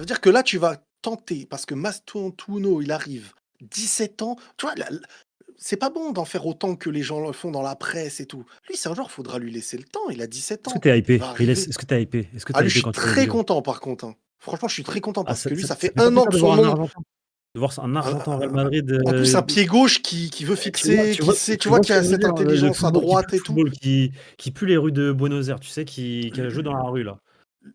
veut dire que là, tu vas tenter, parce que Mastantuono, il arrive, 17 ans, tu vois, c'est pas bon d'en faire autant que les gens le font dans la presse et tout. Lui, c'est un joueur, faudra lui laisser le temps, il a 17 Est-ce que ans, t'es il hypé? va arriver. Est-ce que t'es hypé? Est-ce que Ah, t'es lui, je hypé suis quand tu vois les très vidéos? content par contre, hein. Franchement, je suis très content Ah, parce que lui, ça ça fait fait pas 1 an plaisir que de son voir un nom. Argentin? De voir un Un- Argentin au Real Madrid, En plus, un pied gauche qui veut fixer, qui sait, tu tu vois, vois ce qui que a je veux cette dire? Le intelligence à football qui pue droite le et tout. football, qui pue les rues de Buenos Aires, tu sais, qui a joué dans la rue là.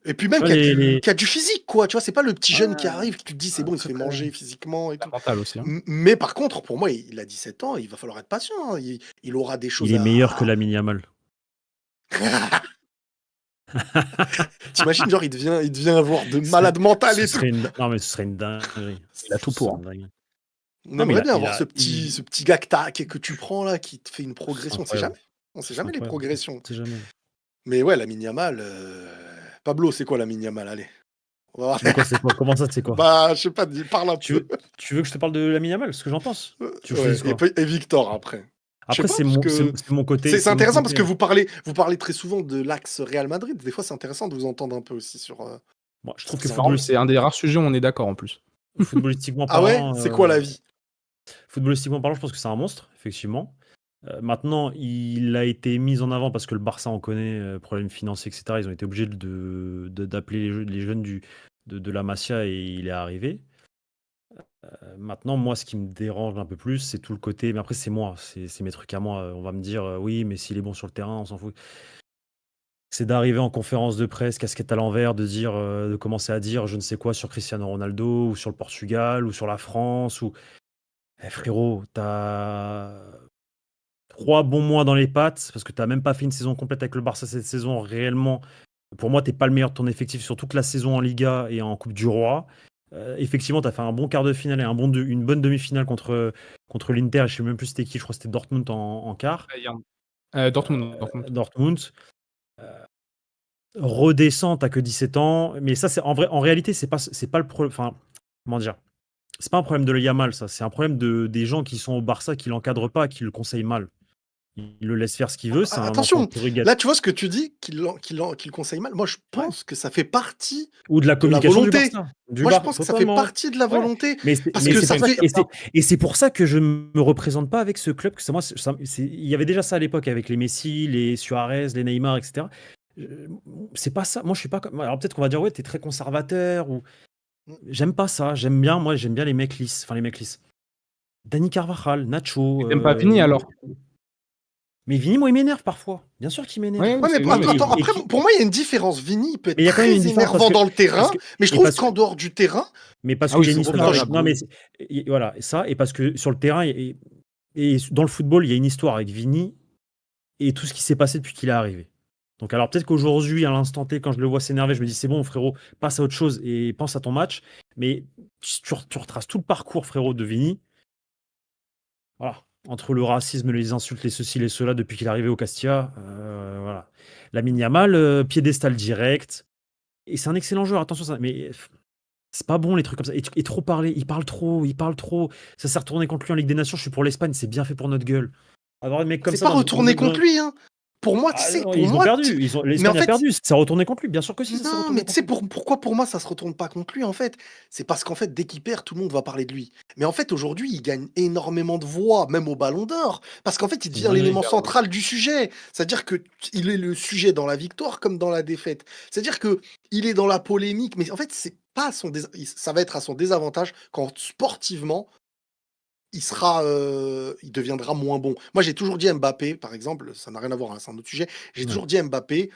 Et puis Tu même vois qui a du physique, quoi. Tu vois, c'est pas le petit jeune qui ouais, arrive, que tu te dis, c'est bon, il se très, fait très manger physiquement et La tout. mentale aussi, hein. Mais par contre, pour moi, il a 17 ans, il va falloir être patient, hein. Il aura des il choses est meilleur que à. Lamine Yamal. T'imagines, genre, il devient un joueur de malade mental Ce et tout. serait une non mais ce serait une dinguerie. Il a tout Ce serait pour, une hein. dinguerie. On Non mais aimerait bien il avoir a ce petit gars que tu prends là, qui te fait une c'est progression. On sait incroyable. jamais. On sait C'est jamais les incroyable. progressions. On sait jamais. Mais ouais, Lamine Yamal, Pablo, c'est quoi Lamine Yamal? Allez, on va voir. De quoi c'est quoi? Comment ça c'est quoi? Bah, je sais pas, parle un Tu peu. veux tu veux que je te parle de Lamine Yamal, ce que j'en pense? Tu veux que je te Ouais, dise quoi? et Victor après. Je sais Après pas, parce que c'est mon côté c'est c'est mon intéressant parce que côté. vous parlez très souvent de l'axe Real Madrid. Des fois, c'est intéressant de vous entendre un peu aussi sur Moi, je ce trouve que qu'ils C'est en marrant, mais pensent. c'est un des rares sujets où on est d'accord en plus. footballistiquement Ah ouais? parlant, C'est quoi la vie? je pense que c'est un monstre, effectivement. Maintenant, il a été mis en avant parce que le Barça en connaît, problèmes financiers et cetera. Ils ont été obligés d'appeler les jeunes de la Masia et il est arrivé. Maintenant, moi, ce qui me dérange un peu plus, c'est tout le côté mais après c'est moi, c'est mes trucs à moi, on va me dire: «Oui, mais s'il est bon sur le terrain, on s'en fout». C'est d'arriver en conférence de presse, casquette à l'envers, de commencer à dire je ne sais quoi sur Cristiano Ronaldo ou sur le Portugal ou sur la France ou frérot, t'as 3 bons mois dans les pattes parce que t'as même pas fait une saison complète avec le Barça cette saison réellement. Pour moi, t'es pas le meilleur de ton effectif sur toute la saison en Liga et en Coupe du Roi. Effectivement, t'as fait un bon quart de finale et une bonne demi-finale contre l'Inter. Je sais même plus c'était qui, je crois que c'était Dortmund en quart. Bayern. Dortmund. Dortmund. Redescends, t'as que 17 ans. Mais ça, c'est en réalité, c'est pas le problème. Enfin, comment dire? C'est pas un problème de Yamal, ça. C'est un problème des gens qui sont au Barça, qui l'encadrent pas, qui le conseillent mal. Ils le laissent faire ce qu'il veut. C'est un enfant Attention, pourri là, tu vois ce que tu dis, qu'il conseille mal. Moi, je ouais. pense que ça fait partie Ou de la de la communication du volonté. Barça. Moi, je pense que ça fait Totalement. partie de la Ouais. volonté. Mais Parce que c'est ça pour ça fait. c'est pour ça que je me représente pas avec ce club. Que c'est moi, il y avait déjà ça à l'époque avec les Messi, les Suarez, les Neymar, etc. C'est pas ça. Moi, je suis pas comme. Alors peut-être qu'on va dire ouais, t'es très conservateur ou j'aime pas ça. J'aime bien les mecs lisses. Enfin les mecs lisses. Dani Carvajal, Nacho. Et t'aimes pas Vini alors? Mais Vini, moi, il m'énerve parfois. Bien sûr qu'il m'énerve. Ouais, Ouais, mais non, mais attends, Et après, qui- pour moi, il y a une différence. Vini, il peut être Mais il y a quand même une très différence énervant dans le terrain, mais je et trouve parce que qu'en dehors du terrain, mais parce Ah qu'il oui, y a une c'est histoire. regardable. Non, mais voilà, ça, et parce que sur le terrain, et dans le football, il y a une histoire avec Vini et tout ce qui s'est passé depuis qu'il est arrivé. Donc, alors peut-être qu'aujourd'hui, à l'instant T, quand je le vois s'énerver, je me dis c'est bon, frérot, passe à autre chose et pense à ton match. Mais tu retraces tout le parcours, frérot, de Vini. Voilà. Entre le racisme, les insultes, les ceci, les cela, depuis qu'il est arrivé au Castilla. Voilà. Lamine Yamal, piédestal direct. Et c'est un excellent joueur, attention, ça. Mais c'est pas bon les trucs comme ça. Et trop parler, il parle trop. Ça s'est retourné contre lui en Ligue des Nations. Je suis pour l'Espagne, c'est bien fait pour notre gueule. Avoir des mecs comme c'est ça pas retourné contre lui, hein. Pour moi, tu Ah sais, non, pour ils ont moi, perdu. Mais en l'Espagne a fait, perdu. Ça a retourné contre lui. Bien sûr que si, ça s'est Non, retourné mais tu sais, contre lui. pourquoi pour moi ça se retourne pas contre lui en fait? C'est parce qu'en fait, dès qu'il perd, tout le monde va parler de lui. Mais en fait, aujourd'hui, il gagne énormément de voix, même au Ballon d'Or, parce qu'en fait, il C'est une devient dinguerie. l'élément central du sujet. C'est-à-dire que il est le sujet dans la victoire comme dans la défaite. C'est-à-dire que il est dans la polémique, mais en fait, c'est pas à ça va être à son désavantage quand sportivement il deviendra moins bon. Moi, j'ai toujours dit Mbappé, par exemple, ça n'a rien à voir, hein, c'est un autre sujet. J'ai Ouais. toujours dit Mbappé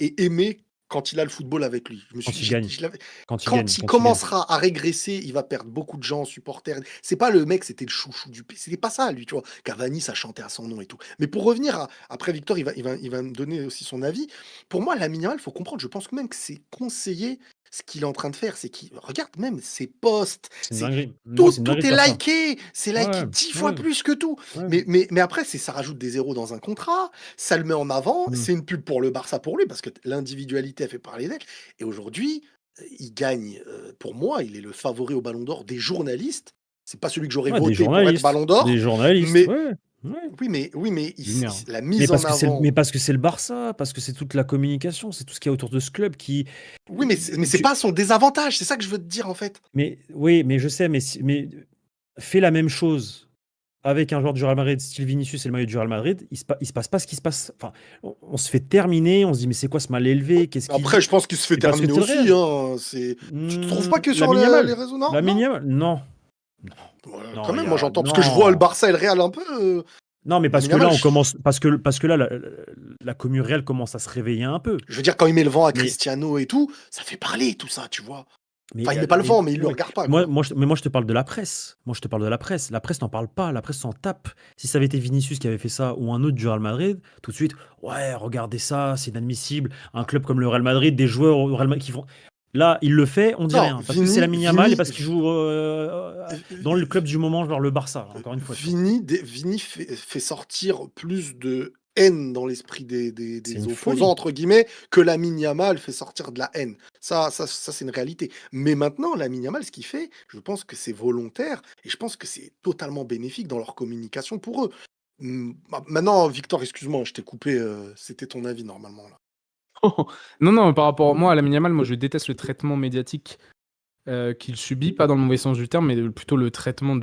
et aimé quand il a le football avec lui. Je me suis Quand il dit, gagne. quand Quand il gagne. il Quand il gagne. commencera à régresser, il va perdre beaucoup de gens, supporters. C'est pas le mec, c'était le chouchou du pays. C'était pas ça, lui, tu vois. Cavani, ça chantait à son nom et tout. Mais pour revenir après Victor, il va me donner aussi son avis. Pour moi, Lamine Yamal, il faut comprendre, je pense que même que c'est conseillé ce qu'il est en train de faire. C'est qu'il regarde même ses posts, C'est une c'est dinguerie. Moi, tout, c'est une dinguerie tout de est faire ça. liké, c'est liké Ouais, 10 fois ouais, plus que tout. ouais. Mais après, ça rajoute des zéros dans un contrat, ça le met en avant, Mm. c'est une pub pour le Barça pour lui, parce que l'individualité a fait parler d'elle. Et aujourd'hui, il gagne, pour moi, il est le favori au Ballon d'Or des journalistes. C'est pas celui que j'aurais Ouais, des voté pour être journalistes. Ballon Des d'Or, journalistes. mais Ouais. Ouais. Oui, mais Lunaire. la Mais mise en avant. parce que c'est le Barça, parce que c'est toute la communication, c'est tout ce qu'il y a autour de ce club qui. Oui, mais c'est tu- pas son désavantage, c'est ça que je veux te dire en fait. Mais oui, mais je sais, mais fais la même chose avec un joueur du Real Madrid, style Vinicius et le maillot du Real Madrid, il se passe pas ce qui se passe. Enfin, on se fait terminer, on se dit mais c'est quoi ce mal élevé, qu'est-ce qu'il Après, dit? je pense qu'il se fait Mais parce que terminer c'est le aussi. Real. Hein. Tu te trouves pas que sur Lamine les Yamal, réseaux, non? Lamine Non? Yamal, non, non, Ouais, non, quand il même, y moi a j'entends parce que je vois le non. Barça et le Real un peu. Non, mais parce Lamine que là, Yamal, on commence, parce que là, la commu réelle commence à se réveiller un peu. je veux dire, quand il met le vent à Mais, Cristiano et tout, ça fait parler tout ça, tu vois. mais, Enfin, il euh, met pas le mais, vent, mais il le oui, regarde pas, moi, quoi. moi, je te parle de la presse. Moi, je te parle de la presse. La presse n'en parle pas. La presse s'en tape. Si ça avait été Vinicius qui avait fait ça ou un autre du Real Madrid, tout de suite, ouais, regardez ça, c'est inadmissible. Un club comme le Real Madrid, des joueurs au Real Madrid qui font. Là, il le fait, on dit Non, rien. Parce que c'est Lamine Yamal et parce qu'il joue dans le club Vini, du moment, genre le Barça, encore une fois. Tu vois. Vini fait sortir plus de haine dans l'esprit C'est des une opposants, folie. entre guillemets, que Lamine Yamal fait sortir de la haine. Ça c'est une réalité. Mais maintenant, Lamine Yamal, ce qu'il fait, je pense que c'est volontaire et je pense que c'est totalement bénéfique dans leur communication pour eux. Maintenant, Victor, excuse-moi, je t'ai coupé, c'était ton avis normalement là. Non, par rapport à moi, à Lamine Yamal, moi je déteste le traitement médiatique qu'il subit, pas dans le mauvais sens du terme, mais plutôt le traitement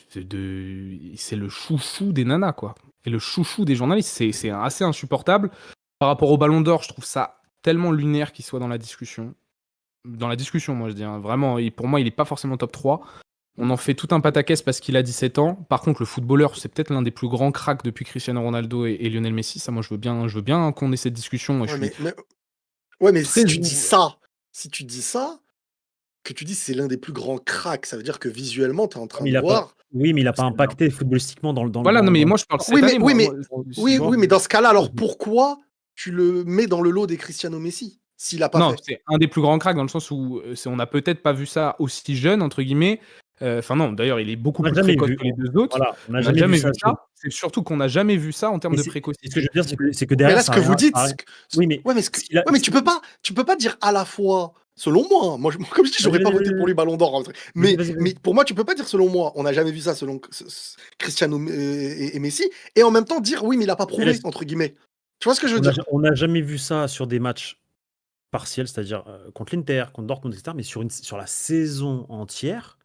c'est le chouchou des nanas, quoi. Et le chouchou des journalistes, c'est assez insupportable. Par rapport au Ballon d'Or, je trouve ça tellement lunaire qu'il soit dans la discussion. Dans la discussion, moi je dis, hein, vraiment, pour moi, il est pas forcément top 3. On en fait tout un pataquès parce qu'il a 17 ans. Par contre, le footballeur, c'est peut-être l'un des plus grands cracks depuis Cristiano Ronaldo et Lionel Messi. Ça, moi, je veux bien qu'on ait cette discussion. Je Ouais, suis mais très. si tu dis ça, que tu dis c'est l'un des plus grands cracks, ça veut dire que visuellement, tu es en Ah, train mais de il a pas, voir. oui, mais il a pas c'est énorme. impacté footballistiquement Voilà, non, mais moi, je parle Oui, cette année. oui, mais, Tu oui, vois. oui, mais dans ce cas-là, alors pourquoi tu le mets dans le lot des Cristiano Messi s'il a pas Non, fait? c'est un des plus grands cracks dans le sens où on n'a peut-être pas vu ça aussi jeune, entre guillemets. Enfin, non, d'ailleurs, il est beaucoup On n'a plus jamais précoce vu. que les deux autres. Voilà, on n'a On n'a jamais vu jamais ça. vu ça. C'est surtout qu'on n'a jamais vu ça en termes Mais de c'est ce que précocité. je veux dire, c'est que Mais derrière, là, ce ça que a rien. vous dites, Oui, mais ouais, mais, ouais, mais tu peux pas dire à la fois, selon moi, moi, comme je dis, j'aurais pas voté pour lui Ballon d'Or, hein, mais Vas-y. pour moi, tu peux pas dire selon moi, on n'a jamais vu ça selon Cristiano et Messi, et en même temps dire oui, mais il a pas prouvé, entre guillemets. Tu vois ce que je veux dire? On n'a jamais vu ça sur des matchs partiels, c'est-à-dire contre l'Inter, contre Dortmund, etc. Mais sur la saison entière,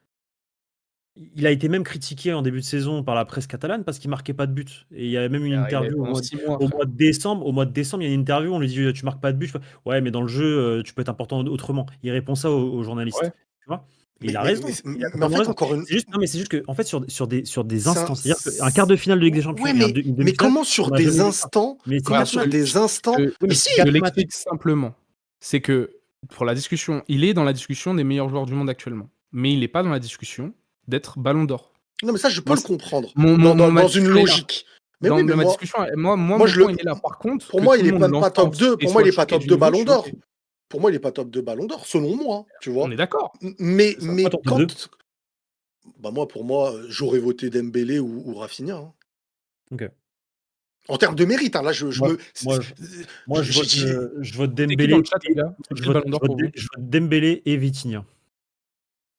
il a été même critiqué en début de saison par la presse catalane parce qu'il marquait pas de but. Et il y a même une Il a interview pendant 6 mois, au frère. mois de décembre. Au mois de décembre, il y a une interview, on lui dit tu marques pas de but. Je fais, ouais, mais dans le jeu, tu peux être important autrement. Il répond ça aux journalistes. Ouais. Tu vois? Et il Mais, a mais, raison. mais, Il a mais en totalement fait, raison. encore une. C'est juste, non, mais c'est juste que, en fait, sur des c'est un- instants, c'est-à-dire qu'un quart de finale de Ligue des Champions Ouais, et une mais demi-finale, comment on sur n'a des jamais vu ça. instants, Mais c'est comment quatre sur matchs. des instants, Oui, mais mais c'est si, Je quatre matchs. l'explique simplement. C'est que pour la discussion, il est dans la discussion des meilleurs joueurs du monde actuellement. Mais il n'est pas dans la discussion d'être Ballon d'Or. non, mais ça, je peux Moi, le comprendre, Mon dans ma une discussion est là. logique. Mais oui, mais Ma moi, discussion, moi, moi mon je point, le, il est là. Par contre, pour que moi, tout il le est monde même pas top l'encense 2. et Pour moi, soit il est pas choqué top du 2 niveau, je Ballon suis d'Or. OK. Pour moi, il est pas top 2 Ballon d'Or, selon moi, tu On vois. est d'accord. Mais, C'est pas top 2. bah moi, pour moi, j'aurais voté Dembélé ou Rafinha, hein. Ok. En termes de mérite, hein, là, Moi, je vote C'est qui dans Dembélé le chat, les gars? C'est qui le Ballon d'Or pour vous? je vote Dembélé et Vitinha.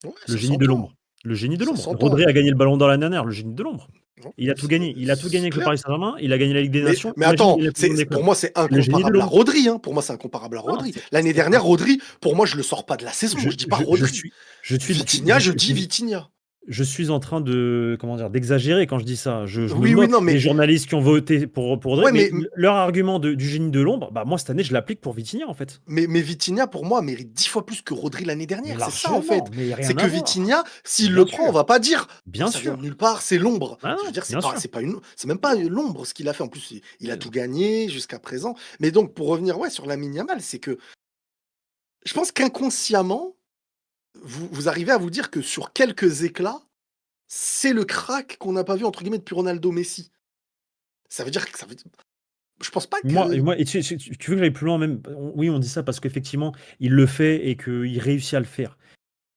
Ouais, Le ça génie de s'entend. l'ombre. Le génie de Ça l'ombre. s'entend. Rodri a gagné le Ballon d'Or l'année dernière, le génie de l'ombre. Non, Il a tout gagné. Il a tout gagné c'est avec le clair. Paris Saint-Germain. Il a gagné la Ligue des Nations. Mais Imagine, attends, il a fait le monde des pour clubs. moi, c'est Le génie de incomparable à l'ombre. Rodri, hein. Pour moi, c'est incomparable à Non, Rodri. L'année dernière, Rodri, pour moi, je le sors pas de la saison. Je dis pas Rodri. Vitinha, je dis Vitinha. Je suis en train de, comment dire, d'exagérer quand je dis ça. Je me Oui, moque non, mais des journalistes qui ont voté pour Rodri, ouais, mais mais leur argument du génie de l'ombre, bah moi cette année je l'applique pour Vitinha en fait. mais Vitinha, pour moi, mérite 10 fois plus que Rodri l'année Mais dernière. C'est ça, en fait. largement, mais rien C'est à que voir. Vitinha, s'il Bien le prend, sûr. on va pas dire Bien ça vient de sûr. nulle part, c'est l'ombre. Ah Je non, veux dire, bien sûr. c'est même pas l'ombre ce qu'il a fait. En plus, il a tout gagné jusqu'à présent. Mais donc, pour revenir sur Lamine Yamal, c'est que je pense qu'inconsciemment, vous arrivez à vous dire que sur quelques éclats, c'est le crack qu'on n'a pas vu, entre guillemets, depuis Ronaldo Messi. Ça veut dire que je pense pas que. Moi, et tu veux que j'aille plus loin même? Oui, on dit ça parce qu'effectivement, il le fait et qu'il réussit à le faire.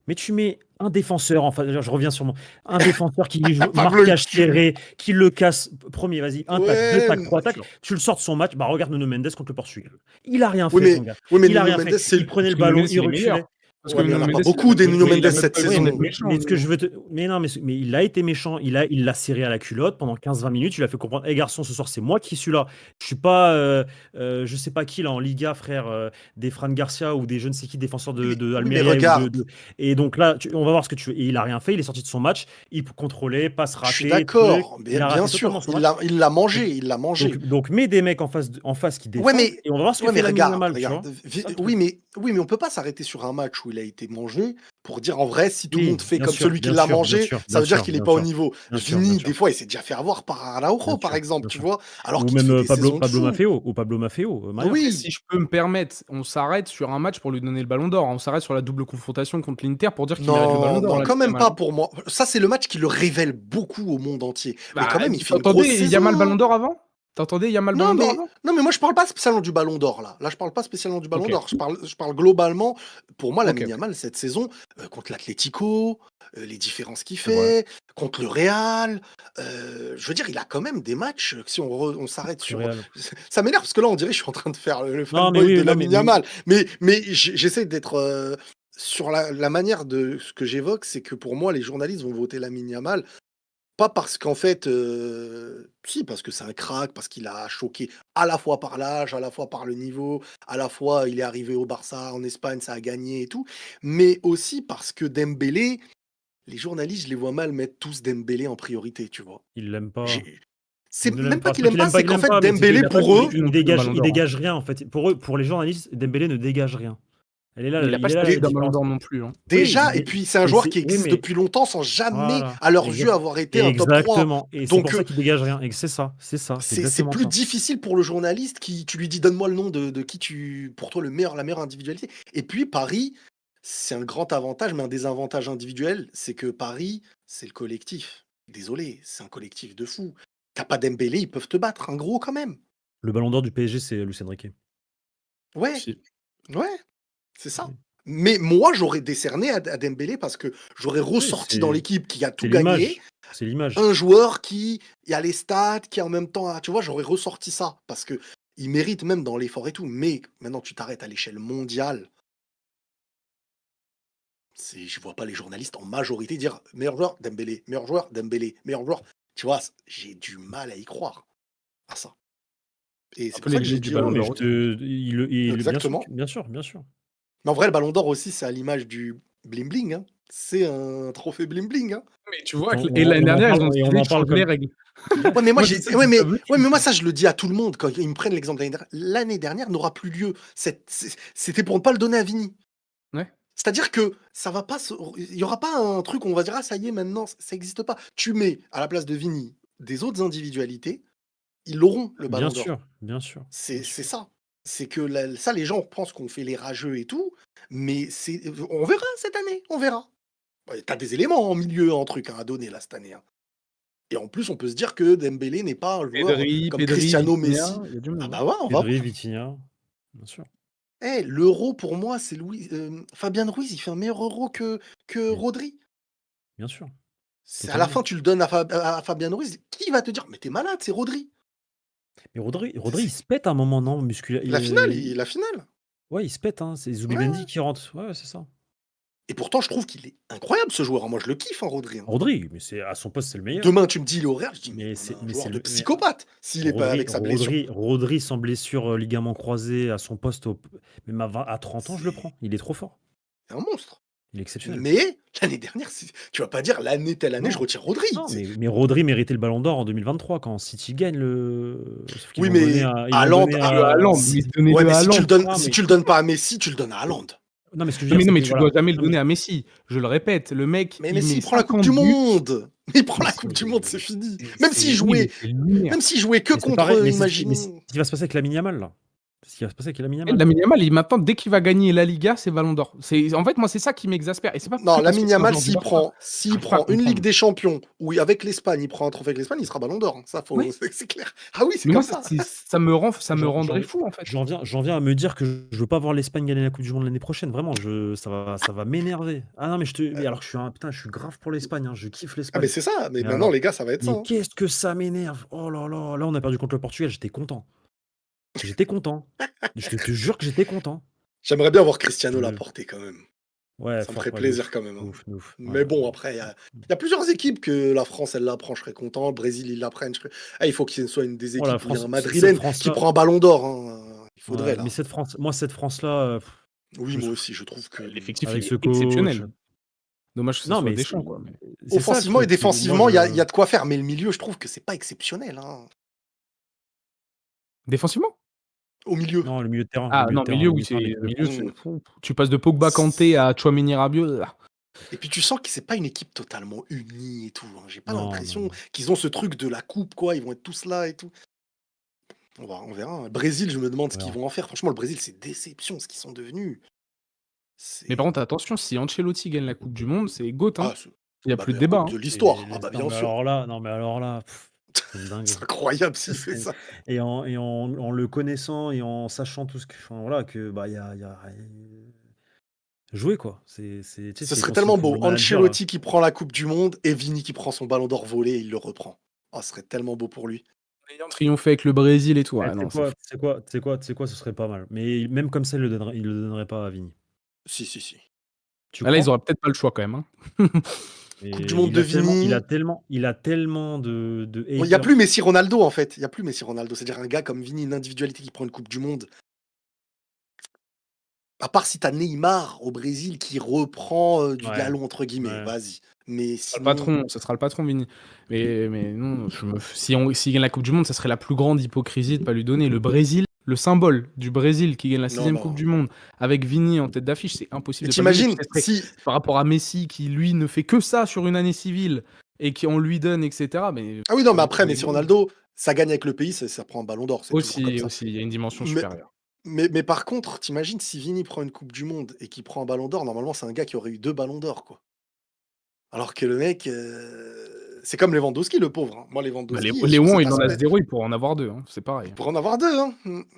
Mais tu mets un défenseur, enfin, je reviens sur un défenseur qui joue Pablo, marquage serré, qui le casse. Premier, vas-y, un tac, deux Ouais, tacs, trois tacs. Tu le sors de son match. Bah, regarde Nuno Mendes contre le Portugal. Il a rien oui, fait, son gars. mais Il a Nuno rien Mendes, fait. Il prenait le Nuno ballon, Mendes, il il est reculait. meilleur. Parce que Ouais, mais il y en Nuno a pas Mendes, beaucoup des Nuno il Mendes a même cette pas eu Oui, un saison. être méchant, mais ce que je Nuno. veux te... Mais non, mais il a été méchant. Il l'a serré à la culotte pendant 15-20 minutes. Il a fait comprendre, hé garçon, ce soir, c'est moi qui suis là. Je suis pas, je sais pas qui là en Liga, frère, des Fran Garcia ou des je ne sais qui défenseurs de Oui, mais Almeria ou regarde, Et donc là, on va voir ce que tu veux. Et il a rien fait. Il est sorti de son match. Il contrôlait, passe je suis ratée, truc. d'accord, Il a bien raté totalement sûr, son match. il l'a Donc, mangé, il l'a mangé. donc mets des mecs en face qui Ouais, défendent mais, et on va voir ce que ouais, mais fait Lamine regarde, Yamal, tu regarde. vois. C'est ça le Oui, truc. mais on peut pas s'arrêter sur un match où il a été mangé pour dire en vrai, si tout le monde Oui, fait bien comme sûr, celui qui bien l'a sûr, bien mangé, sûr, ça bien veut dire sûr, qu'il est bien pas au sûr, niveau. bien sûr, bien Vini, des sûr. fois, il s'est déjà fait avoir par Bien Araujo, par sûr, exemple, bien tu sûr. vois, alors Ou qu'il te même fait des saisons de Pablo fou. Maffeo, Maria. Après, Oui, si je peux me permettre, on s'arrête sur un match pour lui donner le ballon d'or. On s'arrête sur la double confrontation contre l'Inter pour dire qu'il mérite le ballon non, d'or, non, quand Lamine même Yamal, pas hein. pour moi. Ça, c'est le match qui le révèle beaucoup au monde entier. Mais quand Bah, même, il fait une grosse t'entendais Yamal saison. ballon d'or avant? T'entendais Yamal Non, ballon d'or mais, avant? non, mais moi, je parle pas spécialement du Ballon d'Or, là. Là, je parle pas spécialement du Ballon Ok, d'Or. Je parle globalement. Pour moi, ok, Lamine ok. Yamal, cette saison, contre l'Atlético, les différences qu'il C'est vrai. fait, contre le Real, je veux dire, il a quand même des matchs, si on s'arrête Le sur... Real. Ça m'énerve, parce que là, on dirait que je suis en train de faire le Non, mais fanboy de oui, non, Lamine Yamal. Mais j'essaie d'être... sur la manière de ce que j'évoque, c'est que pour moi, les journalistes vont voter Lamine Yamal pas parce qu'en fait, si, parce que c'est un crack, parce qu'il a choqué à la fois par l'âge, à la fois par le niveau, à la fois il est arrivé au Barça, en Espagne, ça a gagné et tout, mais aussi parce que Dembélé, les journalistes, je les vois mal mettre tous Dembélé en priorité, tu vois? il l'aime pas. J'ai Il c'est ne même l'aime pas pas. C'est qu'il pas aime qu'il pas, aime pas c'est qu'il qu'en l'aime fait pas, mais c'est qu'il Dembélé Il a pas pour eux, mérité non il plus un dégage, ballon il d'or, hein. dégage rien en fait. Pour eux, pour les journalistes, Dembélé ne dégage rien. Il a pas Il le est là la statut d'un ballon différence. d'or non plus, hein. Oui, déjà et puis c'est un mais joueur qui oui, existe mais depuis longtemps sans jamais, voilà. à leurs yeux, avoir été un top 3. Exactement. Et c'est Donc pour ça qu'il dégage rien. Et que c'est c'est exactement plus ça. difficile pour le journaliste qui tu lui dis: «Donne-moi le nom de qui tu pour toi la meilleure individualité» et puis Paris, c'est un grand avantage, mais un désavantage individuel, c'est que Paris, c'est le collectif. Désolé, c'est un collectif de fous. Tu pas Dembélé, ils peuvent te battre, un gros quand même. Le ballon d'or du PSG, c'est Luis Enrique. Ouais, Si. ouais, c'est ça. Oui, Mais moi, j'aurais décerné à Dembélé parce que j'aurais oui, ressorti dans l'équipe qui a tout c'est gagné, l'image. C'est l'image. un joueur qui a les stats, qui en même temps a tu vois, j'aurais ressorti ça parce que il mérite même dans l'effort et tout. Mais maintenant, tu t'arrêtes à l'échelle mondiale, je vois pas les journalistes en majorité dire: «Meilleur joueur, Dembélé, meilleur joueur, Dembélé, meilleur joueur». Tu vois? J'ai du mal à y croire à ça et c'est Un peu pour les ça que j'ai limites du dit, Non, ballon mais d'or aussi. bien sûr, exactement. bien sûr, bien sûr. Mais en vrai, le ballon d'or aussi, c'est à l'image du bling bling, hein. C'est un trophée bling bling, hein. Mais tu vois, On, et l'année on en dernière, ils parle ont et on décidé en de parle changer les comme. règles. Ouais. Ouais, mais moi Moi, j'ai c'est ça que j'ai pas vu. ouais, mais moi ça je le dis à tout le monde quand ils me prennent l'exemple de l'année dernière. L'année dernière n'aura plus lieu. C'était pour ne pas le donner à Vini. Ouais. C'est-à-dire que ça va pas il y aura pas un truc où on va dire: «Ah ça y est maintenant, ça existe pas». Tu mets à la place de Vini des autres individualités, ils l'auront le Bien ballon d'or. sûr, bien sûr, bien C'est sûr. ça. C'est que ça les gens pensent qu'on fait les rageux et tout, mais on verra cette année, on verra. Ouais, tu des éléments en milieu, en truc, hein, à donner là cette année, hein. Et en plus, on peut se dire que Dembélé n'est pas un joueur comme Pedri, Cristiano, Vitinha, Messi. il y a du Ah monde, hein. bah ouais, on va Pedri, voir. Vitinha, bien sûr. L'Euro pour moi, c'est Fabien Ruiz, il fait un meilleur Euro que Mais Rodri. bien sûr, C'est à la fin, totalement. tu le donnes à Fabien Ruiz, qui va te dire: «Mais t'es malade, c'est Rodri». Mais Rodri, il C'est se pète à un moment, non, musculaire. la finale, Ouais, il se pète, hein. C'est Zubimendi ouais. qui rentre. Ouais, c'est ça. Et pourtant, je trouve qu'il est incroyable ce joueur, hein. Moi, je le kiffe, hein, Rodri, hein. Rodri, mais c'est à son poste, c'est le meilleur. Demain, tu me dis il est au Real, je dis: «Mais Mais on a c'est un mais joueur c'est de le mais psychopathe», s'il est pas avec sa blessure. Rodri sans blessure, ligament croisé à son poste même à 30 ans, je le C'est prends. Il est trop fort. c'est un monstre. Il est exceptionnel. Mais l'année dernière, tu vas pas dire telle année, je Non, retire Rodri. non, mais Rodri méritait le ballon d'or en 2023 quand City gagne le sauf qu'ils Oui, l'ont donné mais à Haaland, Le Haaland, si mais ouais, donnez-le mais à Haaland. non, si mais tu le donnes pas à Messi, tu le donnes à Haaland. non, mais ce que je veux dire, Non, c'est mais que tu dois voilà. jamais le Non, mais donner à Messi. Je le répète, le mec, Mais il Messi, met il prend la coupe 50 du buts. monde. Il prend Mais la c'est coupe du monde, c'est fini. mais Même c'est s'il oui, mais jouait c'est lunaire. même s'il jouait que mais c'est pareil, contre, mais c'est ce imaginons qui va se passer avec Lamine Yamal, là. C'est ce qui va se passer avec Lamine Et Yamal. Lamine Yamal, maintenant, dès qu'il va gagner la Liga, c'est Ballon d'Or. En fait, moi, c'est ça qui m'exaspère. Et c'est pas non, que parce que Lamine c'est un Yamal, joueur du s'il Barça. prend s'il J'arrive pas à prend une Ligue comprendre. des Champions, où avec l'Espagne, il prend un trophée avec l'Espagne, il sera Ballon d'or, hein. Ça, Oui, c'est clair. Ah oui, c'est mais moi, comme ça. ça me J'en rendrait j'en fou, en fait. j'en viens à me dire que je veux pas voir l'Espagne gagner la coupe du monde l'année prochaine. Vraiment, ça va m'énerver. Ah non, mais alors que je suis grave pour l'Espagne, hein, je kiffe Ah mais l'Espagne. c'est ça, mais Mais maintenant alors les gars, ça va être ça, mais hein. qu'est-ce que ça m'énerve! Oh là là, là, on a perdu contre le Portugal, j'étais content. J'étais content. Je te jure que j'étais content. J'aimerais bien voir Cristiano Je Laporté quand même. Ouais, Ça me fort, ferait ouais, de plaisir ouf, quand même, de hein. ouf, de ouf. Ouais, Mais bon, ouais. après, il y a plusieurs équipes que la France, elle la prend, je serais content. Le Brésil, ils la prennent, je serais... Ah, il faut qu'il soit une des Oh, la équipes où il y a France, un cette Madrilène qui France-là, prend un ballon d'or, hein. Il faudrait, ouais, mais là. cette France-là, Oui, je moi souffre. aussi, je trouve que L'effectif, il Avec est ce coach. exceptionnel. Dommage que ce Non, soit mais Deschamps, quoi. Mais... c'est ça le offensivement et truc. Moi, défensivement, il y a de quoi faire. Mais le milieu, je trouve que c'est pas exceptionnel, hein. Défensivement? Au milieu. non, le milieu de terrain, le Ah milieu de non, terrain, le milieu, oui, milieu de c'est terrain, l'équipe de milieu, France. Mmh. tu passes de Pogba, Kanté à Tchouaméni, Rabiot. Là. Et puis tu sens que c'est pas une équipe totalement unie et tout, hein. J'ai pas Non, non, l'impression non. qu'ils ont ce truc de la coupe, quoi. Ils vont être tous là et tout. On verra, hein. Brésil, je me demande ce On qu'ils verra. vont en faire. Franchement, le Brésil, c'est déception ce qu'ils sont devenus. Mais par C'est contre, attention, si Ancelotti gagne la Coupe du Monde, c'est GOAT, hein. ah, Il y a bah, plus de meilleure débat, coupe hein. de Et l'histoire. Ah bah non, bien mais sûr. alors là, c'est une C'est dinguerie. incroyable si c'est ça. En le connaissant et en sachant tout ce que, enfin, voilà, que bah il y a jouer quoi. Tu sais, Ce c'est serait ton style tellement de beau. football manager. Ancelotti qui prend la Coupe du Monde et Vini qui prend son ballon d'or volé et il le reprend. Ah, ce serait tellement beau pour lui. Ayant triomphé avec le Brésil et tout. Eh, Ah non, c'est fou. tu sais quoi, ce serait pas mal. Mais même comme ça, il le donnerait pas à Vini. Si, si, si. Tu Ah là, ils crois? auraient peut-être pas le choix quand même, hein. Coupe du Et Monde de Vini. il a tellement de Bon, il y a plus haters. Messi Ronaldo en fait. Il y a plus Messi Ronaldo. C'est-à-dire un gars comme Vini, une individualité qui prend une Coupe du Monde. À part si t'as Neymar au Brésil qui reprend du Ouais, galon entre guillemets. ouais. Vas-y. Mais Ce sera le sinon, patron, ce sera le patron, Vini. Mais non, s'il gagne la Coupe du Monde, ça serait la plus grande hypocrisie de pas lui donner. Le Brésil, le symbole du Brésil qui gagne la non, 6e Coupe non. du Monde avec Vini en tête d'affiche, c'est impossible Et de pas lui donner. t'imagines Puis ça serait si. par rapport à Messi qui, lui, ne fait que ça sur une année civile et qu'on lui donne, etc. Mais Ah oui, non, mais comment après, tu veux lui Messi donner Ronaldo, ça gagne avec le pays, ça prend un ballon d'or. C'est toujours comme Aussi, ça. aussi, il y a une dimension Mais, supérieure. mais par contre, t'imagines si Vini prend une Coupe du Monde et qu'il prend un ballon d'or, normalement, c'est un gars qui aurait eu 2 ballons d'or, quoi. Alors que le mec, c'est comme Lewandowski, le pauvre, hein. Moi, Bah, Lewandowski, sur Léon, cet il en a aspect, 0, il pourrait en avoir 2, hein. C'est il pareil. pourrait en avoir 2, hein.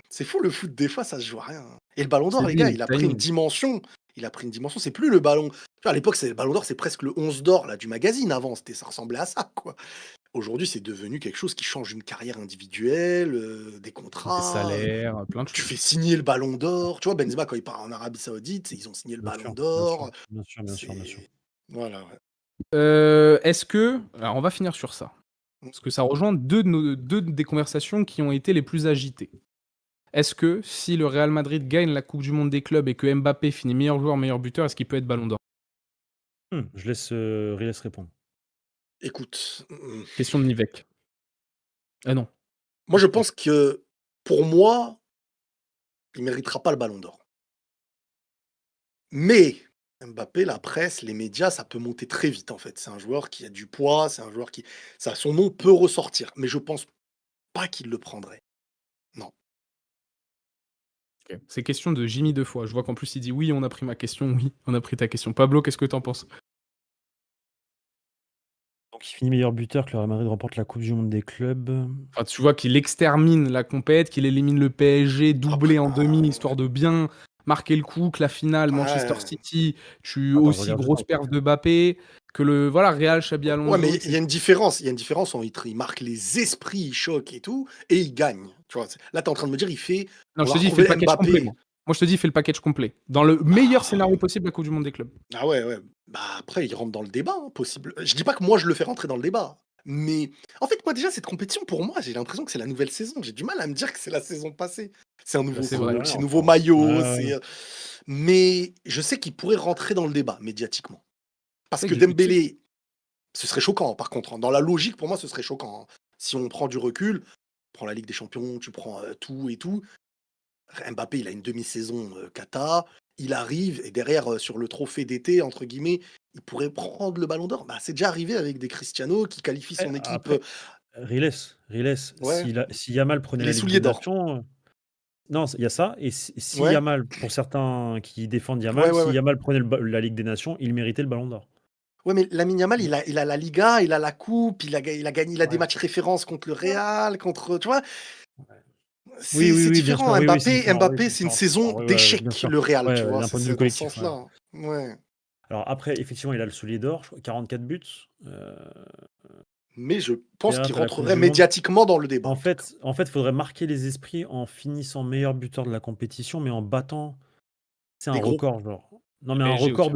C'est fou, le foot, des fois, ça se joue à rien, hein. Et le ballon d'or, C'est les dit, gars, le il a pris une timing. dimension. Il a pris une dimension. C'est plus le ballon. Tu vois, à l'époque, le ballon d'or, c'est presque le 11 d'or là, du magazine avant. Ça ressemblait à ça, quoi. Aujourd'hui, c'est devenu quelque chose qui change une carrière individuelle, des Des contrats. salaires, plein de Tu choses. fais signer le ballon d'or. Tu vois, Benzema, quand il part en Arabie Saoudite, ils ont signé le Bien ballon sûr, bien sûr, d'or. bien sûr, bien sûr, bien sûr. C'est. Voilà, ouais. Est-ce que... Alors, on va finir sur ça. Mm. Parce que ça rejoint deux des conversations qui ont été les plus agitées. Est-ce que si le Real Madrid gagne la Coupe du Monde des clubs et que Mbappé finit meilleur joueur, meilleur buteur, est-ce qu'il peut être Ballon d'Or? Je laisse Riles répondre. Écoute, Question de Nivek. Ah non. moi, je pense que pour moi, il méritera pas le ballon d'or. Mais Mbappé, la presse, les médias, ça peut monter très vite en fait. C'est un joueur qui a du poids, c'est un joueur qui, son nom peut ressortir. Mais je pense pas qu'il le prendrait. Non. Ok. C'est question de Jimmy deux fois. Je vois qu'en plus il dit oui, on a pris ma question, oui, on a pris ta question. Pablo, qu'est-ce que t'en penses? Donc il finit meilleur buteur, que le Real Madrid remporte la Coupe du Monde des clubs. Enfin, tu vois qu'il extermine la compète, qu'il élimine le PSG, doublé en demi, Ah, histoire de bien marquer le coup, que la finale Manchester ouais. City, tu Attends, je aussi regarde juste grosse un perf truc. de Mbappé, que le voilà Real, Xabi Ouais, mais Alonso, il y etc. a une différence. Il y a une différence entre il marque les esprits, il choque et tout, et il gagne. Tu vois, là, tu es en train de me dire, Non, on je va te dis, il fait retrouver le package complet, Mbappé. moi. Moi, je te dis, il fait le package complet. Dans le meilleur Ah, scénario possible, la Coupe du Monde des clubs. ah ouais, ouais. Bah après, il rentre dans le débat, hein, possible. Je dis pas que moi, je le fais rentrer dans le débat. Mais en fait, moi, déjà, cette compétition, pour moi, j'ai l'impression que c'est la nouvelle saison. J'ai du mal à me dire que c'est la saison passée. C'est un nouveau C'est Mine vrai. de coach, rien, c'est un nouveau enfin. maillot. Ouais, ouais. Mais je sais qu'il pourrait rentrer dans le débat médiatiquement. Parce C'est que vrai que tu sais, Dembélé, ce serait choquant, par contre, hein. Dans la logique, pour moi, ce serait choquant, hein. Si on prend du recul, tu prends la Ligue des Champions, tu prends tout et tout. Mbappé, il a une demi-saison cata. Il arrive et derrière, sur le trophée d'été, entre guillemets, il pourrait prendre le ballon d'or. Bah, c'est déjà arrivé avec des Cristiano qui qualifient son équipe. Après, Riles, Ouais, si Yamal prenait les la Ligue souliers des d'or. Nations, non, il y a ça. Et si Ouais, Yamal, pour certains qui défendent ouais, Yamal, ouais, si ouais. Yamal prenait la Ligue des Nations, il méritait le Ballon d'Or. Ouais, mais Lamine Yamal, Mm. il a la Liga, il a la coupe, il a gagné, il a des Ouais. matchs références contre le Real, contre, tu vois. Oui, oui, C'est oui, bien sûr. différent. Oui, oui, c'est différent. Oui, Mbappé, c'est c'est une différent. C'est saison différent. Oui, ouais, bien d'échec, sûr. le Real, tu Ouais, vois. d'un point de vue C'est dans ce collectif. Ouais. sens-là. Ouais. Alors après, effectivement, il a le soulier d'or, 44 buts. Mais je pense Derrière, qu'il tu as la Coupe rentrerait du Monde. médiatiquement dans le débat, En en tout cas. fait, il faudrait marquer les esprits en finissant meilleur buteur de la compétition, mais en battant, c'est un Des gros. record, genre. Non, Et mais un PSG aussi. record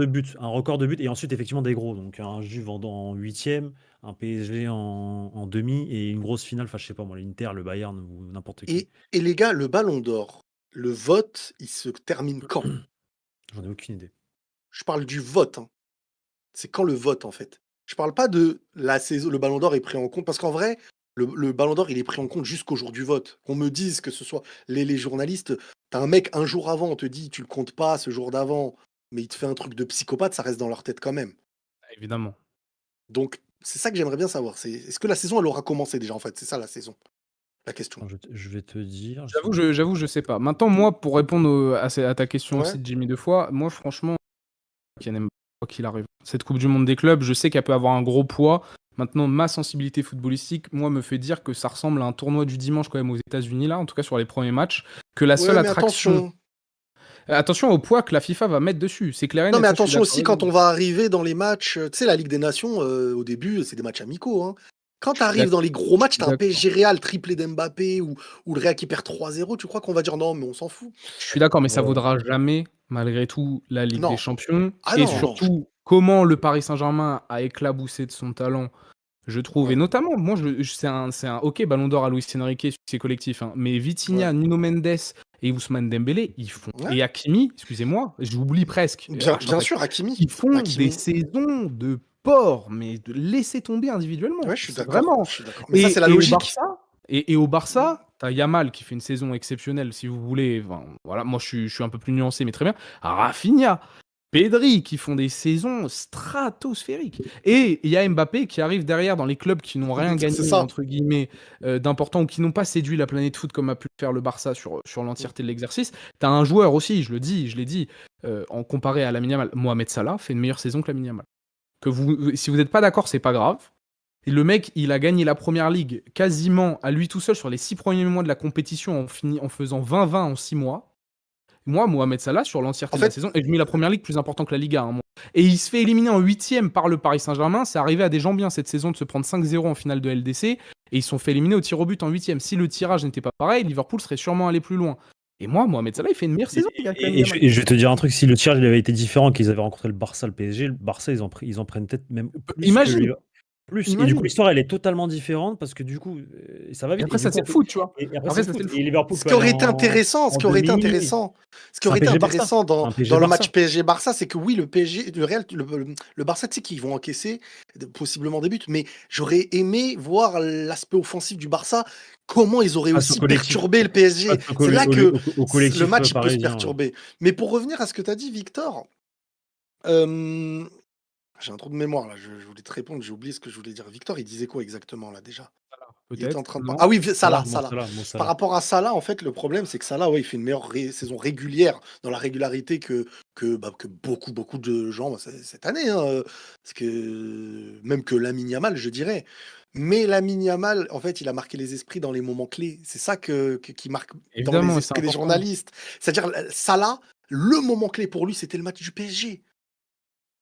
de buts, et ensuite effectivement des gros, donc un Juve en 8e, un PSG en demi et une grosse finale, enfin je sais pas moi, l'Inter, le Bayern ou n'importe qui. Et les gars, le Ballon d'Or, le vote, il se termine quand? J'en ai aucune idée. Je parle du vote, hein. C'est quand le vote, en fait? Je parle pas de la saison, le Ballon d'Or est pris en compte parce qu'en vrai, le Ballon d'Or, il est pris en compte jusqu'au jour du vote. Qu'on me dise que ce soit les journalistes, tu un mec un jour avant, on te dit: «Tu le comptes pas ce jour d'avant», mais il te fait un truc de psychopathe, ça reste dans leur tête quand même. Évidemment. Donc c'est ça que j'aimerais bien savoir, c'est est-ce que la saison, elle aura commencé déjà, en fait? C'est ça la saison, la question. Attends, je vais te dire, je sais J'avoue, je sais pas. Maintenant, moi, pour répondre à ta question Ouais? aussi de Jimmy deux fois, moi, franchement, Kylian Mbappé, quoi qu'il arrive. Cette Coupe du Monde des clubs, je sais qu'elle peut avoir un gros poids. Maintenant, ma sensibilité footballistique, moi, me fait dire que ça ressemble à un tournoi du dimanche quand même aux États-Unis là, en tout cas sur les premiers matchs, que la seule Ouais, mais attraction. attention. Attention au poids que la FIFA va mettre dessus. C'est clair et Non, net, mais ça, je suis attention d'accord aussi avec quand vous. on va arriver dans les matchs, tu sais la Ligue des Nations, au début, c'est des matchs amicaux, hein. Quand Je tu suis arrives d'accord. dans les gros Je matchs, suis tu as un d'accord. PSG Real triplé d'Mbappé ou le Real qui perd 3-0, tu crois qu'on va dire: «Non, mais on s'en fout»? Je suis d'accord, mais ça Ouais. vaudra jamais, malgré tout, la Ligue des Non. Champions. Ah Et non, non, surtout, comment le Paris Saint-Germain a éclaboussé de son talent, je trouve. Et ouais, notamment, moi, c'est un OK, Ballon d'Or à Luis Enrique, succès collectif, hein, mais ouais, Vitinha, Nuno Mendes et Ousmane Dembélé, ils font. ouais. Et Hakimi, excusez-moi, j'oublie presque. Bien Je bien rappelle, sûr, Hakimi, ils font des Hakimi. saisons de porc, mais de laisser tomber individuellement. Ouais, C'est vraiment. je suis d'accord. Mais ça, c'est la Et au logique. Barça, et au Barça, t'as Yamal qui fait une saison exceptionnelle, si vous voulez. Enfin, voilà, moi je suis un peu plus nuancé, mais très bien. Rafinha, Pedri qui font des saisons stratosphériques. Et il y a Mbappé qui arrive derrière dans les clubs qui n'ont rien C'est gagné, ça. entre guillemets, d'important, ou qui n'ont pas séduit la planète foot comme a pu le faire le Barça sur Mmh. l'entièreté de l'exercice. T'as un joueur aussi, je l'ai dit, en comparé à Lamine Yamal, Mohamed Salah fait une meilleure saison que Lamine Yamal. Si vous n'êtes pas d'accord, c'est pas grave. Et le mec, il a gagné la première ligue quasiment à lui tout seul sur les 6 premiers mois de la compétition en faisant 20-20 en 6 mois. Moi, Mohamed Salah, sur En l'entièreté de la fait, saison, et je mets la première ligue plus important que la Liga, hein, moi. Et il se fait éliminer en 8e par le Paris Saint-Germain. C'est arrivé à des gens bien cette saison de se prendre 5-0 en finale de LDC. Et ils se sont fait éliminer au tir au but en 8e. Si le tirage n'était pas pareil, Liverpool serait sûrement allé plus loin. Et moi, Mohamed Salah, il fait une meilleure saison que Lamine Yamal. Et je vais te dire un truc, si le tirage il avait été différent, qu'ils avaient rencontré le Barça, le PSG, le Barça, ils en prennent peut-être même plus que Imagine, les. Plus. Et du coup, imagine. l'histoire, elle est totalement différente parce que du coup, ça va Et vite. Et après, du ça, coup, c'est le foot, tu vois. et après, c'est Après, le ça, foot. c'est le Et foot. Liverpool ce peut qui aller aurait été intéressant ce en qui aurait été demi. intéressant ce qui C'est un aurait été PSG-Barça. intéressant C'est dans un dans le match PSG-Barça. PSG-Barça, c'est que oui, le PSG, le Barça, tu sais qu'ils vont encaisser possiblement des buts, mais j'aurais aimé voir l'aspect offensif du Barça, comment ils auraient Face au aussi collectif. perturbé le PSG. Face C'est là que au le collectif match, il peut se parisien. Ouais. perturber. Mais pour revenir à ce que tu as dit, Victor, euh, j'ai un trou de mémoire là, je voulais te répondre, j'ai oublié ce que je voulais dire. Victor, il disait quoi exactement là déjà? Il était en Peut-être, train de non? ah oui, Salah, Salah, Salah. Mo Par Salah. rapport à Salah, en fait, le problème, c'est que Salah, ouais, il fait une meilleure saison régulière, dans la régularité que beaucoup de gens cette année, hein, parce que même que Lamine Yamal, je dirais. Mais Lamine Yamal, en fait, il a marqué les esprits dans les moments clés. C'est ça qui marque dans les Évidemment, et c'est esprits des important. journalistes. C'est-à-dire, Salah, le moment clé pour lui, c'était le match du PSG.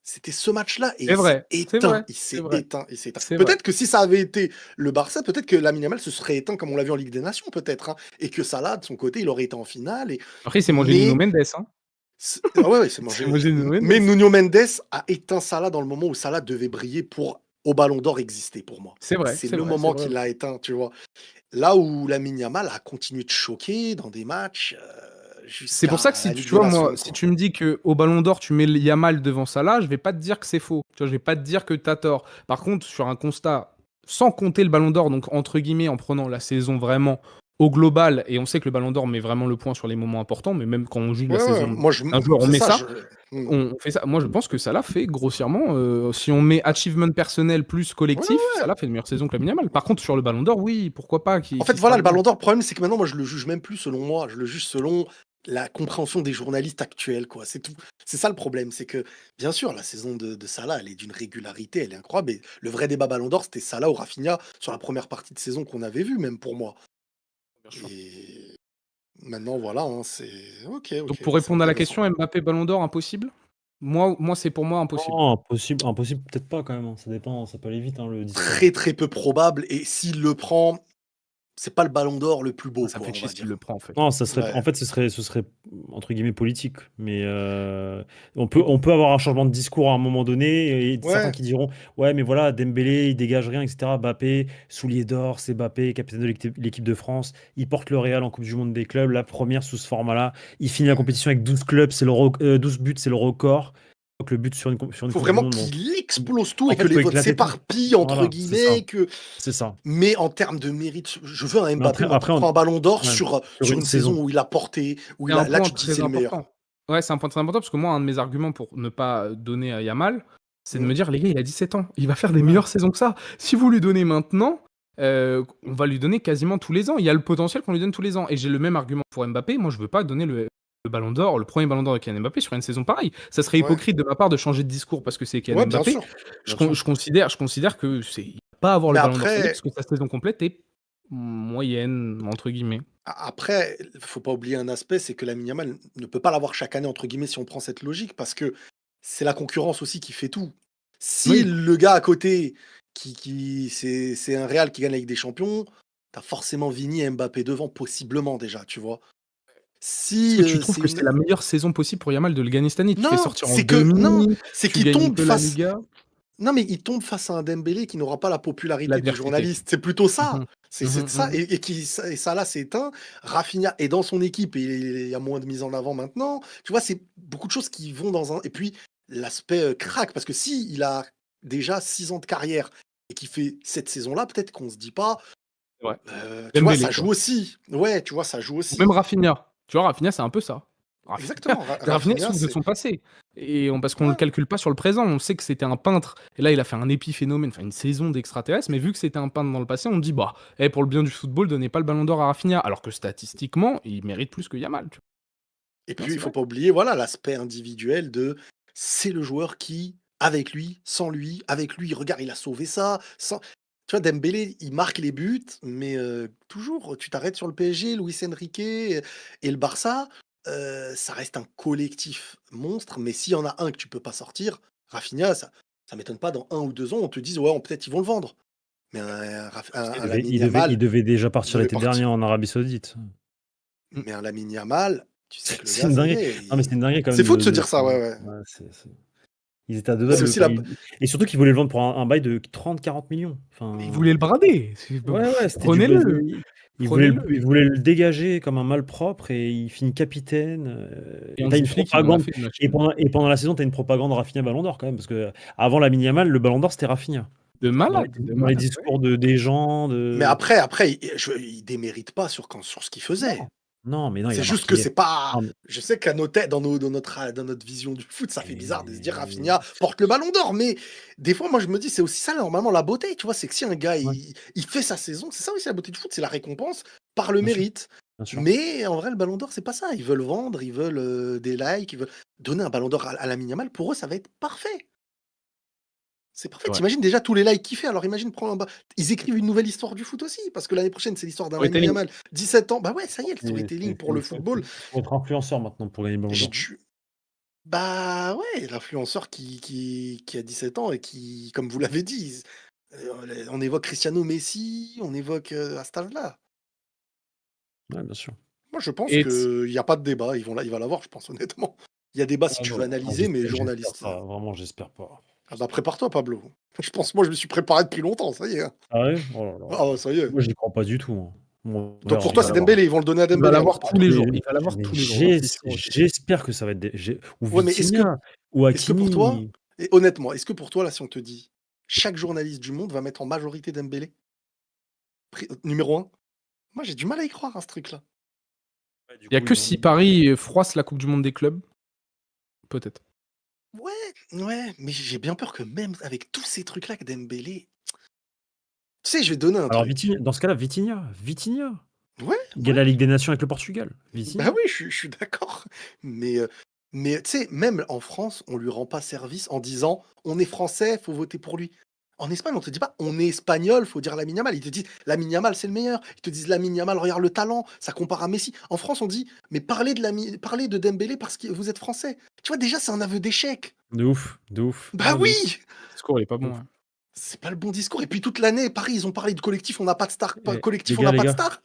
C'était ce match-là et C'est il s'est vrai, c'est éteint, vrai, il c'est s'est vrai, éteint, il s'est éteint. c'est vrai. Peut-être que si ça avait été le Barça, peut-être que Lamine Yamal se serait éteint comme on l'a vu en Ligue des Nations peut-être, hein, et que Salah de son côté, il aurait été en finale Après, il s'est mangé Nuno mais Mendes, hein. ah ouais, c'est Il s'est mangé. mangé Nuno Mais Mendes. Nuno Mendes a éteint Salah dans le moment où Salah devait briller pour au Ballon d'Or exister pour moi. C'est C'est le vrai, c'est moment vrai qui l'a aussi. éteint, tu vois? Là où Lamine Yamal a continué de choquer dans des matchs, C'est pour ça que jusqu'à si la tu Ligue tu des vois, moi, Nations, si quoi. tu me dis qu'au Ballon d'Or, tu mets Yamal devant Salah, je vais pas te dire que c'est faux. Tu vois, je vais pas te dire que tu as tort. Par contre, sur un constat, sans compter le Ballon d'Or, donc entre guillemets, en prenant la saison vraiment au global, et on sait que le Ballon d'Or met vraiment le point sur les moments importants, mais même quand on juge la Ouais, ouais, saison moi je d'un joueur, on c'est met ça, ça. mmh. On fait ça. Moi, je pense que Salah fait grossièrement, si on met achievement personnel plus Ouais, collectif, ouais. Salah fait une meilleure saison que Lamine Yamal. Par contre, sur le Ballon d'Or, oui, pourquoi pas, En qui fait, sera voilà, le le gagnant. Ballon d'Or, le problème, c'est que maintenant, moi, je le juge même plus selon moi, je le juge selon la compréhension des journalistes actuels, quoi. C'est tout. C'est ça le problème, c'est que, bien sûr, la saison de Salah, elle est d'une régularité, elle est incroyable. Et le vrai débat Ballon d'Or, c'était Salah ou Rafinha sur la première partie de saison qu'on avait vue, même pour moi. Bien sûr. Et maintenant, voilà, hein, c'est ok, Donc ok, pour c'est répondre à la intéressant. question, Mbappé Ballon d'Or, impossible? Moi, c'est pour moi impossible. Non, impossible, peut-être pas quand même. Hein. Ça dépend, ça peut aller vite, hein, le discours. Très, très peu probable. Et s'il le prend, c'est pas le ballon d'or le plus beau, Ça me quoi, fait on chier va s'il dire. le prend, en fait. Non, ça serait, Ouais. en fait, ce serait entre guillemets politique, mais on peut avoir un changement de discours à un moment donné, et certains Ouais. qui diront, ouais, mais voilà, Dembélé, il dégage rien, etc. Mbappé, soulier d'or, c'est Mbappé, capitaine de l'équipe de France, il porte le Real en Coupe du Monde des clubs, la première sous ce format-là, il finit la compétition avec 12 clubs, 12 buts, c'est le record. Donc le but sur une Faut Coupe du vraiment Monde, bon, qu'il explose tout en et fait, que il les faut votes éclater tout. s'éparpillent entre Voilà, c'est ça, guillemets, que c'est ça. mais en termes de mérite, je veux un Mais Mbappé, après, moi, qui après prend un ballon d'or ouais, sur sur une une saison saison. où il a porté, où C'est il un a là, point tu te dis: très «C'est le meilleur». important. Ouais, c'est un point très important parce que moi, un de mes arguments pour ne pas donner à Yamal, c'est de Mmh. me dire: «Les gars, il a 17 ans, il va faire des Ouais. meilleures saisons que ça. Si vous lui donnez maintenant, on va lui donner quasiment tous les ans. Il y a le potentiel qu'on lui donne tous les ans» et j'ai le même argument pour Mbappé. Moi, je veux pas donner le ballon d'or, le premier ballon d'or de Kylian Mbappé sur une saison pareille. Ça serait Ouais. hypocrite de ma part de changer de discours parce que c'est Kylian Ouais, bien Mbappé. sûr, Bien Je sûr. considère que c'est il va pas avoir mais le ballon d'or cette année après parce que sa saison complète est «moyenne» entre guillemets. après, faut pas oublier un aspect, c'est que Lamine Yamal ne peut pas l'avoir chaque année entre guillemets si on prend cette logique, parce que c'est la concurrence aussi qui fait tout. Si Oui. le gars à côté qui c'est un Real qui gagne la Ligue des Champions, tu as forcément Vini et Mbappé devant possiblement déjà, tu vois? Est-ce Si, que tu trouves c'est que c'est la une meilleure saison possible pour Yamal de le gagner cette année? Tu fais non, sortir en non, demi, c'est tu qu'il gagnes tombe que la face Liga. non, mais il tombe face à un Dembélé qui n'aura pas la popularité des L'adversité. journalistes. C'est plutôt ça. Mmh C'est mh. c'est Mmh ça mh. et qui ça et Salah s'est éteint. Rafinha est dans son équipe et il y a moins de mise en avant maintenant. Tu vois, c'est beaucoup de choses qui vont dans un et puis l'aspect, crack parce que si il a déjà 6 ans de carrière et qu'il fait cette saison-là, peut-être qu'on se dit pas, Ouais. tu vois, Dembélé, ça quoi. joue aussi. Ouais, tu vois, ça joue Ou même aussi. Rafinha. Tu vois, Rafinha, c'est un peu ça. Rafinha Exactement, Rafinha Rafinha, souffre de c'est son passé et parce qu'on le ouais. calcule pas sur le présent. On sait que c'était un peintre et là, il a fait un épiphénomène, enfin une saison d'extraterrestre, mais vu que c'était un peintre dans le passé, on dit: «Bah, pour le bien du football, donnez pas le ballon d'or à Rafinha», alors que statistiquement, il mérite plus que Yamal, tu Et vois? Non, puis, il c'est faut vrai. pas oublier, voilà, l'aspect individuel de c'est le joueur qui, avec lui, sans lui, avec lui, regarde, il a sauvé ça, sans tu vois, Dembélé, il marque les buts, mais toujours, tu t'arrêtes sur le PSG, Luis Enrique et le Barça, ça reste un collectif monstre, mais s'il y en a un que tu peux pas sortir, Rafinha, ça m'étonne pas dans 1 ou 2 ans, on te dise: «Ouais, peut-être ils vont le vendre». Mais Parce qu'il un devait, Lamine il devait, il Yamal, devait déjà il partir devait l'été partir. dernier en Arabie Saoudite. Mmh. Mais un Lamine Yamal, tu sais que le C'est gars, une ça y dinguerie. est, Non, mais c'est une dinguerie quand c'est même fou de se dire ça, ouais, ouais. ouais, ils étaient à deux doigts C'est de aussi enfin, la et surtout qu'ils voulaient le vendre pour un bail de 30-40 millions. Mais il Enfin, voulait le brader. ouais, ouais, c'était du buzz. Prenez-le, Ils prenez-le voulaient le dégager comme un malpropre et il finit capitaine. et Et t'as Hansi une Flick, il en a propagande. fait une Et machine. pendant la saison, t'as une propagande Rafinha Ballon d'Or quand même. Parce que avant la Yamal, le Ballon d'Or, c'était Rafinha. De Dans les malade, ouais. discours des gens. mais après, il démérite pas sur ce qu'il faisait. Non, non, mais non, il C'est a juste que marqué. c'est pas Non, mais- je sais qu'à nos têtes, dans notre vision du foot, ça fait bizarre de se dire: et- «Rafinha porte le ballon d'or», mais des fois, moi, je me dis: «C'est aussi ça, normalement, la beauté», tu vois? C'est que si un gars, ouais, il fait sa saison, c'est ça aussi la beauté du foot, c'est la récompense par le bien sûr, mérite. bien sûr. Mais en vrai, le ballon d'or, c'est pas ça. Ils veulent vendre, ils veulent, des likes, ils veulent donner un ballon d'or à Lamine Yamal, pour eux, ça va être parfait. C'est parfait. C'est vrai. Tu déjà tous les likes qu'il fait, alors imagine prendre un ba ils écrivent une nouvelle histoire du foot aussi, parce que l'année prochaine, c'est l'histoire d'un Lamine Storytelling. Yamal, 17 ans. Bah ouais, ça y est, le C'est- storytelling c'est- pour c'est- le c'est- football. Faut être influenceur maintenant pour gagner le Ballon J'ai d'Or. dû bah ouais, l'influenceur qui a 17 ans et qui, comme vous l'avez dit, on évoque Cristiano Messi, on évoque, à cet âge-là. Ouais, bien sûr. Moi, je pense Et t qu'il y a pas de débat, il va l'avoir, je pense honnêtement. Il y a débat si ah tu non, veux Ah, analyser, mais j'espère journaliste, pas, vraiment, j'espère pas. ah bah prépare-toi Pablo. Je pense moi je me suis préparé depuis longtemps, ça y est, hein. Ah ouais? Oh là là. Ah ouais, ça y est. Moi, j'y crois pas du tout, hein. Bon, on Donc verra, pour il toi, va c'est l'avoir. Dembélé, ils vont le donner à il va Dembélé l'avoir alors? tous les jours, Mais, il va l'avoir mais tous les jours, j'en suis sûr aussi. j'espère que ça va être ou Ouais, mais Vitinha, ou pour toi Hakimi. et honnêtement, est-ce que pour toi, là, si on te dit: «Chaque journaliste du monde va mettre en majorité Dembélé, numéro un. Moi, j'ai du mal à y croire à ce truc-là. Ouais, du Il y a coup, que ils vont si Paris, froisse la coupe du monde des clubs, peut-être. Ouais, ouais, mais j'ai bien peur que même avec tous ces trucs-là que Dembélé tu sais, je vais te donner un alors truc. Vitinha, dans ce cas-là, Vitinha. Ouais, Il gagne ouais, la Ligue des Nations avec le Portugal. bah Vitinha. oui, je suis d'accord, mais tu sais, même en France, on lui rend pas service en disant: «On est français, faut voter pour lui». En Espagne, on te dit pas: «On est espagnol, faut dire Lamine Yamal». Ils te disent: «Lamine Yamal, c'est le meilleur». Ils te disent: «Lamine Yamal, regarde le talent, ça compare à Messi». En France, on dit: «Mais parlez de Dembélé parce que vous êtes français». Tu vois, déjà, c'est un aveu d'échec. De ouf, de ouf. Bah Non, de ouf. oui! Le discours, il est pas De bon, ouf. ouais. C'est pas le bon discours. Et puis toute l'année, pareil, ils ont parlé de collectif, on n'a pas de star. Eh, Collectif, les on n'a gars, pas de star.